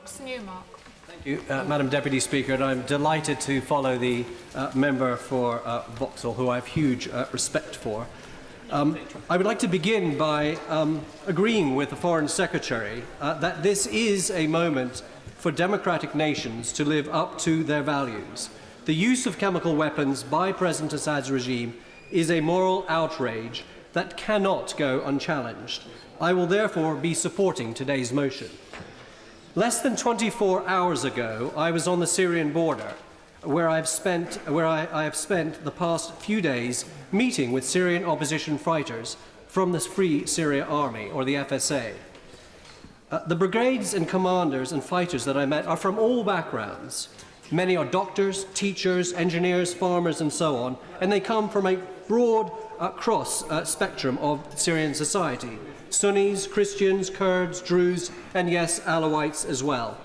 Brooks Newmark. Thank you, Madam Deputy Speaker, and I'm delighted to follow the member for Vauxhall, who I have huge respect for. I would like to begin by agreeing with the Foreign Secretary that this is a moment for democratic nations to live up to their values. The use of chemical weapons by President Assad's regime is a moral outrage that cannot go unchallenged. I will therefore be supporting today's motion. Less than 24 hours ago, I was on the Syrian border, where I have spent the past few days meeting with Syrian opposition fighters from the Free Syria Army, or the FSA. The brigades and commanders and fighters that I met are from all backgrounds. Many are doctors, teachers, engineers, farmers, and so on, and they come from a broad spectrum of Syrian society. Sunnis, Christians, Kurds, Druze, and yes, Alawites as well.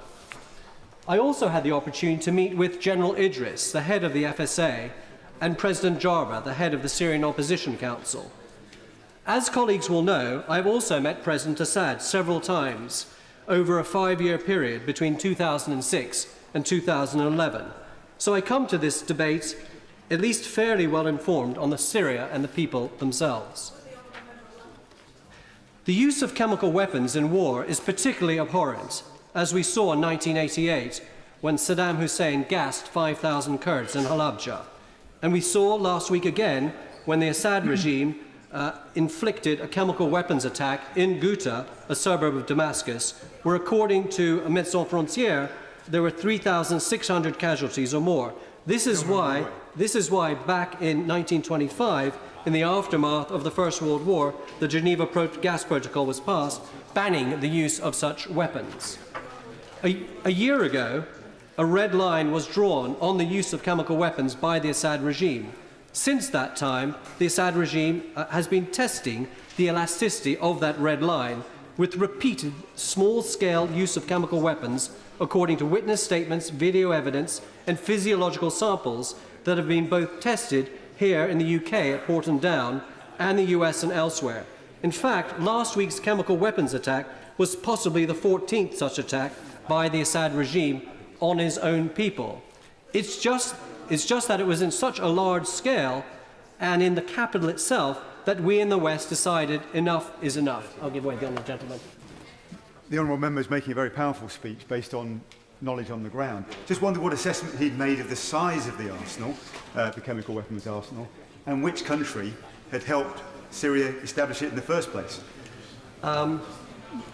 I also had the opportunity to meet with General Idris, the head of the FSA, and President Jarba, the head of the Syrian Opposition Council. As colleagues will know, I have also met President Assad several times over a 5-year period between 2006 and 2011. So I come to this debate at least fairly well informed on the Syria and the people themselves. The use of chemical weapons in war is particularly abhorrent, as we saw in 1988 when Saddam Hussein gassed 5,000 Kurds in Halabja. And we saw last week again when the Assad regime inflicted a chemical weapons attack in Ghouta, a suburb of Damascus, where according to Médecins Sans Frontières, there were 3,600 casualties or more. This is why back in 1925, in the aftermath of the First World War, the Geneva Gas Protocol was passed, banning the use of such weapons. A year ago, a red line was drawn on the use of chemical weapons by the Assad regime. Since that time, the Assad regime has been testing the elasticity of that red line with repeated small-scale use of chemical weapons according to witness statements, video evidence, and physiological samples that have been both tested here in the UK at Porton Down and the US and elsewhere. In fact, last week's chemical weapons attack was possibly the 14th such attack by the Assad regime on his own people. It's just that it was in such a large scale and in the capital itself that we in the West decided enough is enough. I'll give way to the honourable gentleman. The honourable member is making a very powerful speech based on knowledge on the ground. Just wondered what assessment he'd made of the size of the arsenal, the chemical weapons arsenal, and which country had helped Syria establish it in the first place.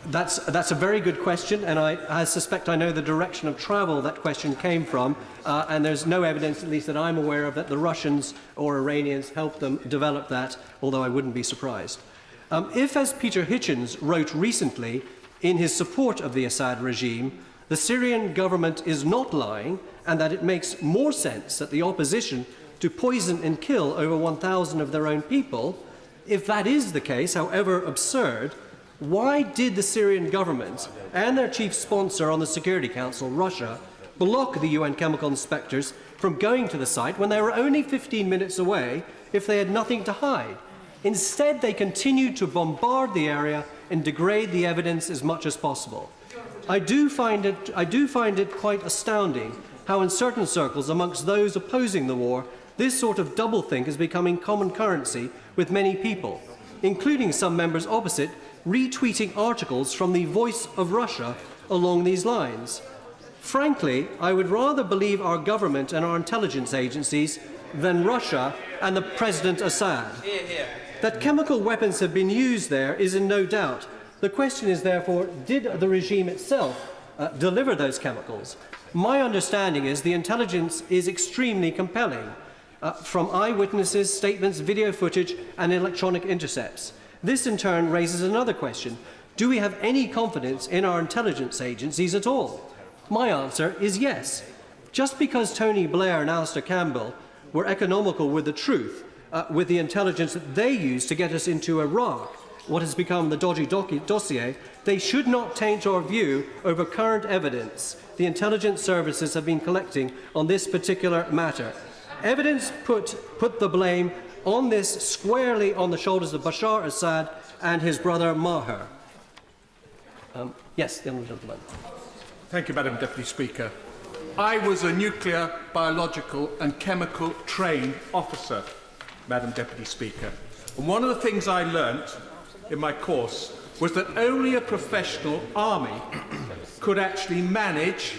That's a very good question, and I suspect I know the direction of travel that question came from, and there's no evidence, at least that I'm aware of, that the Russians or Iranians helped them develop that, although I wouldn't be surprised. If, as Peter Hitchens wrote recently in his support of the Assad regime, the Syrian government is not lying, and that it makes more sense that the opposition to poison and kill over 1,000 of their own people, if that is the case, however absurd, why did the Syrian government and their chief sponsor on the Security Council, Russia, block the UN chemical inspectors from going to the site when they were only 15 minutes away if they had nothing to hide? Instead, they continued to bombard the area and degrade the evidence as much as possible. I do find it quite astounding how in certain circles amongst those opposing the war, this sort of doublethink is becoming common currency with many people, including some members opposite retweeting articles from the Voice of Russia along these lines. Frankly, I would rather believe our government and our intelligence agencies than Russia and the President Assad. That chemical weapons have been used there is in no doubt. The question is, therefore, did the regime itself deliver those chemicals? My understanding is the intelligence is extremely compelling, from eyewitnesses, statements, video footage, and electronic intercepts. This, in turn, raises another question. Do we have any confidence in our intelligence agencies at all? My answer is yes. Just because Tony Blair and Alistair Campbell were economical with the truth, with the intelligence that they used to get us into Iraq, what has become the dodgy dossier, they should not taint our view over current evidence the intelligence services have been collecting on this particular matter. Evidence put the blame on this squarely on the shoulders of Bashar Assad and his brother Maher. Yes, the honourable gentleman. Thank you, Madam Deputy Speaker. I was a nuclear, biological and chemical trained officer, Madam Deputy Speaker. And one of the things I learnt in my course was that only a professional army could actually manage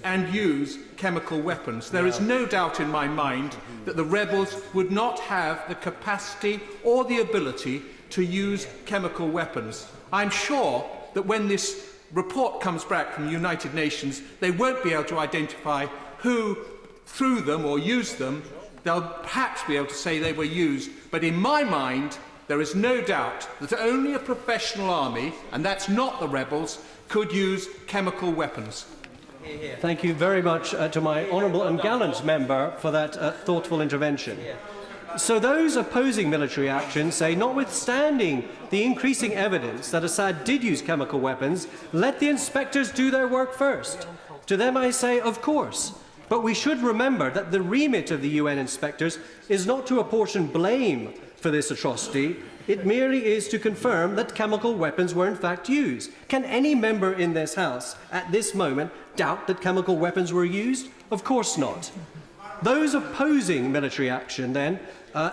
and use chemical weapons. There is no doubt in my mind that the rebels would not have the capacity or the ability to use chemical weapons. I'm sure that when this report comes back from the United Nations, they won't be able to identify who threw them or used them. They'll perhaps be able to say they were used, but in my mind, there is no doubt that only a professional army, and that's not the rebels, could use chemical weapons. Thank you very much to my honourable and gallant member for that thoughtful intervention. So those opposing military action say, notwithstanding the increasing evidence that Assad did use chemical weapons, let the inspectors do their work first. To them I say, of course. But we should remember that the remit of the UN inspectors is not to apportion blame for this atrocity. It merely is to confirm that chemical weapons were in fact used. Can any member in this House at this moment doubt that chemical weapons were used? Of course not. Those opposing military action then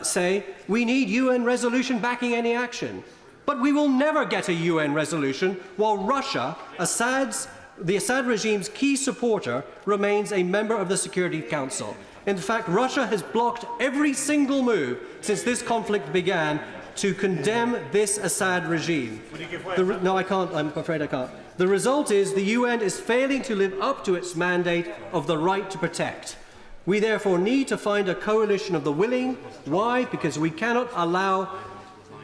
say we need UN resolution backing any action. But we will never get a UN resolution while Russia, the Assad regime's key supporter, remains a member of the Security Council. In fact, Russia has blocked every single move since this conflict began to condemn this Assad regime. No, I can't. I'm afraid I can't. The result is the UN is failing to live up to its mandate of the right to protect. We therefore need to find a coalition of the willing. Why? Because we cannot allow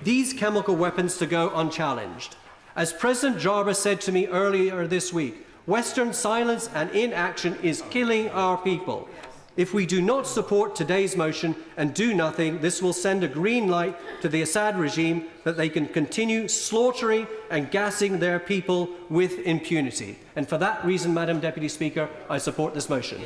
these chemical weapons to go unchallenged. As President Jarvis said to me earlier this week, Western silence and inaction is killing our people. If we do not support today's motion and do nothing, this will send a green light to the Assad regime that they can continue slaughtering and gassing their people with impunity. And for that reason, Madam Deputy Speaker, I support this motion.